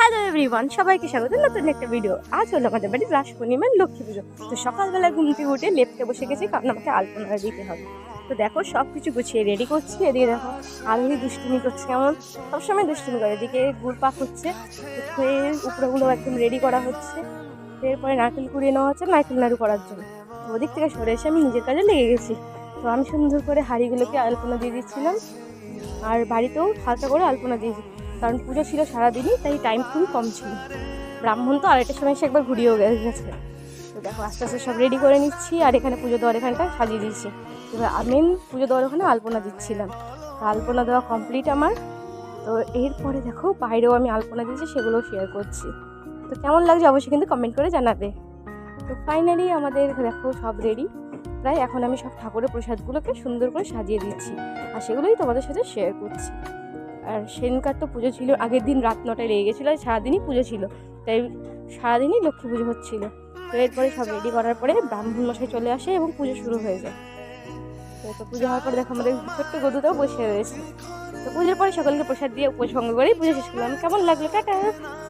Hello everyone, সবাইকে স্বাগত নতুন একটা ভিডিও। আজ হলো আমাদের বাড়ির রাস পূর্ণিমার লক্ষ্মী পুজো। তো সকালবেলা ঘুম থেকে উঠে লেপতে বসে গেছি, কারণ আমাকে আলপনা দিতে হবে। তো দেখো সব কিছু গুছিয়ে রেডি করছি। এদিকে দেখো আলহি দুষ্টুমি করছে, কেমন সবসময় দুষ্টুমি করে। এদিকে গুড় পাক হচ্ছে, হয়ে উপরেগুলো একদম রেডি করা হচ্ছে। এরপরে নারকেল কুড়িয়ে নেওয়া হচ্ছে নারকেল নাড়ু করার জন্য। তো ওদিক থেকে সরে এসে আমি নিজের কাজে লেগে গেছি। তো আমি সুন্দর করে হাঁড়িগুলোকে আলপনা দিয়ে দিচ্ছিলাম, আর বাড়িতেও হালকা করে আলপনা দিয়েছি, কারণ পুজো ছিল সারাদিনই, তাই টাইম খুবই কম ছিল। ব্রাহ্মণ তো আড়াইটার সময় এসে একবার ঘুরিয়েও গেছে। তো দেখো আস্তে আস্তে সব রেডি করে নিচ্ছি, আর এখানে পুজো দেওয়ার এখানটা সাজিয়ে দিয়েছি। এবার আমি পুজো দেওয়ার ওখানে আলপনা দিচ্ছিলাম। তো আলপনা দেওয়া কমপ্লিট আমার। তো এরপরে দেখো বাইরেও আমি আলপনা দিয়েছি, সেগুলোও শেয়ার করছি। তো কেমন লাগছে অবশ্যই কিন্তু কমেন্ট করে জানাবে। তো ফাইনালি আমাদের দেখো সব রেডি প্রায়। এখন আমি সব ঠাকুরের প্রসাদগুলোকে সুন্দর করে সাজিয়ে দিচ্ছি, আর সেগুলোই তোমাদের সাথে শেয়ার করছি। আর সেদিনকার তো পুজো ছিল, আগের দিন রাত 9টায় লেগে গেছিলো, আর সারাদিনই পুজো ছিল, তাই সারাদিনই লক্ষ্মী পুজো হচ্ছিল। তো এরপরে সব রেডি করার পরে ব্রাহ্মণ মশাই চলে আসে এবং পুজো শুরু হয়ে যায়। তো পুজো হওয়ার পরে দেখো আমাদের ছোট্ট গদুটাও বসে রয়েছে। তো পুজোর পরে সকলকে প্রসাদ দিয়ে উপসঙ্গ করেই পুজো শেষ করলাম। কেমন লাগলো? টাটা।